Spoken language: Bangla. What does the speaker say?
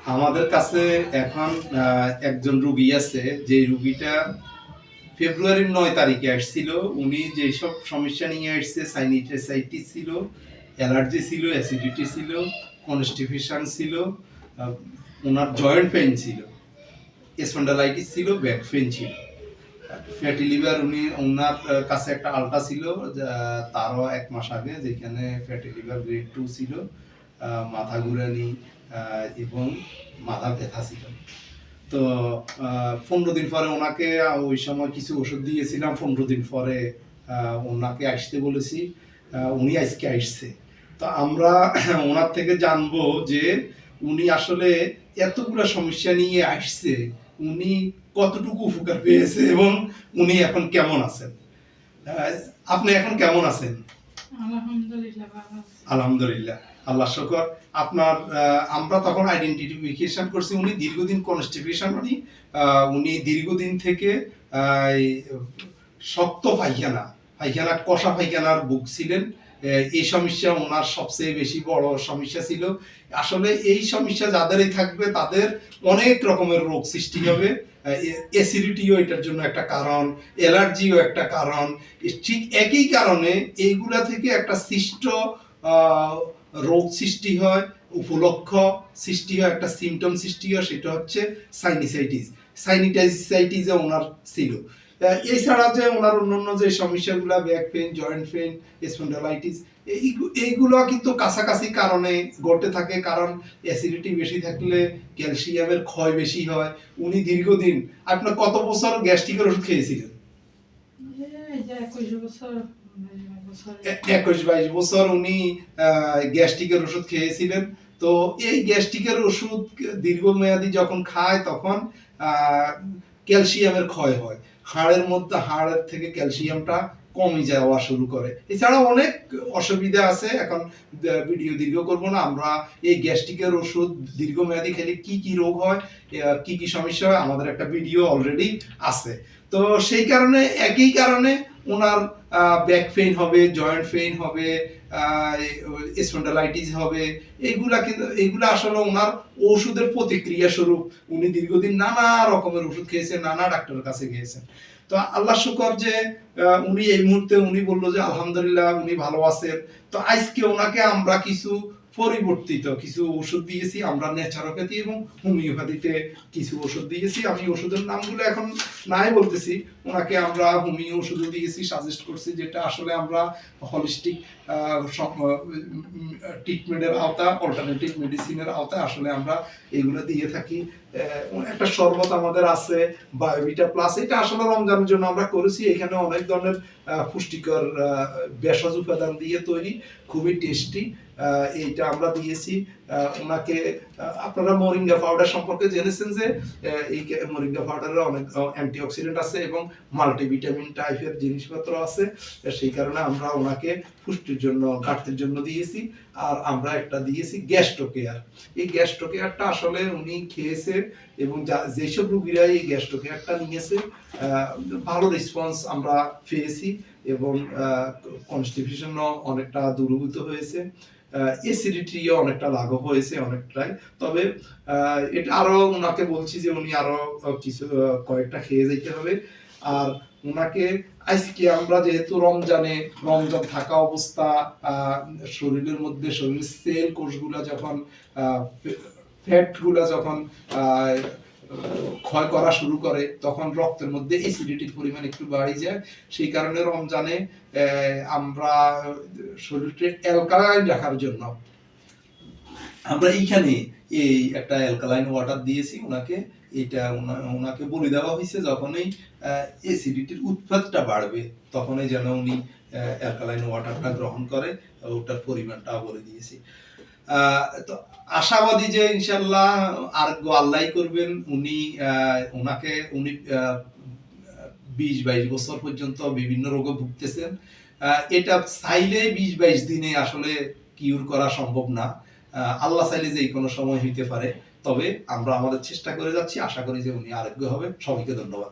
আমাদের কাছে এখন একজন রুগী আছে, যে রুগীটা ফেব্রুয়ারির 9 তারিখে আসছিল। উনি যেসব সমস্যা নিয়ে আসছে, সাইনাসাইটিস ছিল, অ্যালার্জি ছিল, অ্যাসিডিটি ছিল, কনস্টিপেশন ছিল, ওনার জয়েন্ট পেইন ছিল, স্পন্ডালাইটিস ছিল, ব্যাক পেইন ছিল, ফ্যাটি লিভার। ওনার কাছে একটা আলটা ছিল তারও 1 মাস আগে, যেখানে ফ্যাটি লিভার গ্রেড 2 ছিল, মাথা ঘুরানি এবং মাথা ব্যথা ছিল। তো 15 দিন পরে ওনাকে ওই সময় কিছু ওষুধ দিয়েছিলাম। 15 দিন পরে ওনাকে আসতে বলেছি, উনি আজকে আসছে। তো আমরা ওনার থেকে জানবো যে উনি আসলে এতগুলো সমস্যা নিয়ে আসছে, উনি কতটুকু উপকার পেয়েছে এবং উনি এখন কেমন আছেন। আপনি এখন কেমন আছেন? আলহামদুলিল্লাহ, আল্লাহ শুকর। আপনার আমরা তখন আইডেন্টিফিকেশন করছি উনি দীর্ঘদিন কনস্টিপেশন, উনি দীর্ঘদিন থেকে শক্ত পায়খানা পায়খানা কষা পায়খানার ভুগছিলেন। এই সমস্যা ওনার সবচেয়ে বেশি বড় সমস্যা ছিল। আসলে এই সমস্যা যাদেরই থাকবে তাদের অনেক রকমের রোগ সৃষ্টি হবে। অ্যাসিডিটিও এটার জন্য একটা কারণ, অ্যালার্জিও একটা কারণ। ঠিক একই কারণে এইগুলা থেকে একটা সৃষ্ট রোগ সৃষ্টি হয়, উপলক্ষ সৃষ্টি হয়, একটা সিমটম সৃষ্টি হয়, সেটা হচ্ছে সাইনাসাইটিস। সাইনাসাইটিসে ওনার ছিল। এছাড়া যে ওনার অন্যান্য যে সমস্যাগুলো, back pain, joint pain, spondylitis, এইগুলো কিন্তু কাছাকাছি কারণে ঘটে থাকে। কারণ অ্যাসিডিটি বেশি থাকলে ক্যালসিয়ামের ক্ষয় বেশি হয়। উনি দীর্ঘদিন, আপনার কত বছর গ্যাস্ট্রিকের ওষুধ খেয়েছিলেন? 21-22 বছর উনি গ্যাস্ট্রিকের ওষুধ খেয়েছিলেন। তো এই গ্যাস্ট্রিকের ওষুধ দীর্ঘমেয়াদী যখন খায় তখন ক্যালসিয়ামের ক্ষয় হয়, হাড়ের থেকে ক্যালসিয়ামটা কমে যাওয়া শুরু করে। এছাড়া অনেক অসুবিধা আছে, এখন ভিডিও দীর্ঘ করব না। আমরা এই গ্যাস্ট্রিকের ওষুধ দীর্ঘমেয়াদী খেলে কি কি রোগ হয়, কি কি সমস্যা হয়, আমাদের একটা ভিডিও অলরেডি আছে। তো সেই কারণে, একই কারণে ওনার ব্যাক পেইন হবে, জয়েন্ট পেইন হবে, স্পন্ডালাইটিস হবে। এইগুলা আসলে ওনার ওষুধের প্রতিক্রিয়া স্বরূপ। উনি দীর্ঘদিন নানা রকমের ওষুধ খেয়েছেন, নানা ডাক্তারের কাছে গিয়েছেন। তো আল্লাহ শুকর যে উনি এই মুহূর্তে উনি বললো যে আলহামদুলিল্লাহ উনি ভালো আছেন। তো আজকে ওনাকে আমরা কিছু পরিবর্তিত কিছু ওষুধ দিয়েছি। আমরা ন্যাচারোপ্যাথি এবং হোমিওপ্যাথিতে কিছু ওষুধ দিয়েছি। আমি ওষুধের নামগুলো এখন নাই বলতেছি। ওনাকে আমরা হোমিও ওষুধ দিয়েছি, সাজেস্ট করছি, যেটা আসলে আমরা হলিস্টিক ট্রিটমেন্টের আওতা, অল্টারনেটিভ মেডিসিনের আওতায় আসলে আমরা এগুলো দিয়ে থাকি। একটা শরবত আমাদের আছে বায়োভিটা প্লাস, এটা আসলে রমজানের জন্য আমরা করেছি। এখানে অনেক ধরনের পুষ্টিকর ভেষজ উপাদান দিয়ে তৈরি, খুবই টেস্টি। এইটা আমরা দিয়েছি ওনাকে। আপনারা মোরিঙ্গা পাউডার সম্পর্কে জেনেছেন যে এই মোরিঙ্গা পাউডারে অনেক অ্যান্টিঅক্সিডেন্ট আছে এবং মাল্টিভিটামিন টাইপের জিনিসপত্র আছে। সেই কারণে আমরা ওনাকে পুষ্টির জন্য, ঘাটতির জন্য দিয়েছি। আর আমরা একটা দিয়েছি গ্যাস্ট্রো কেয়ার। এই গ্যাস্ট্রো কেয়ারটা আসলে উনি খেয়েছে এবং যেসব রোগীরা এই গ্যাস্ট্রো কেয়ারটা নিয়েছে ভালো রেসপন্স আমরা পেয়েছি এবং কনস্টিপেশনও অনেকটা দূরীভূত হয়েছে, অ্যাসিডিটিও অনেকটা লাঘব হয়েছে অনেকটাই। তবে এটা আরো ওনাকে বলছি যে উনি আরো কিছু কয়েকটা খেয়ে যেতে হবে। আর ওনাকে আজকে আমরা যেহেতু রমজান থাকা অবস্থা, শরীরের মধ্যে শরীরের সেল কোষগুলা যখন ফ্যাট গুলা যখন ক্ষয় করা শুরু করে তখন রক্তের মধ্যে অ্যাসিডিটির পরিমাণ একটু বাড়ে যায়। সেই কারণে রমজানে আমরা শরীরকে অ্যালকালাইন রাখার জন্য আমরা এইখানে এই একটা অ্যালকালাইন ওয়াটার দিয়েছি ওনাকে। এটা ওনাকে বলে দেওয়া হয়েছে যখনই অ্যাসিডিটির উৎপাতটা বাড়বে তখনই যেন উনি অ্যালকালাইন ওয়াটারটা গ্রহণ করে, ওটার পরিমাণটা বলে দিয়েছি। তো আশাবাদী যে ইনশাল্লাহ আরোগ্য আল্লাহ করবেন। উনি 20-22 বছর পর্যন্ত বিভিন্ন রোগে ভুগতেছেন। এটা চাইলে 20-22 দিনে আসলে কিউর করা সম্ভব না। আল্লাহ চাইলে যে কোনো সময় হইতে পারে। তবে আমরা আমাদের চেষ্টা করে যাচ্ছি, আশা করি যে উনি আরোগ্য হবেন। সবাইকে ধন্যবাদ।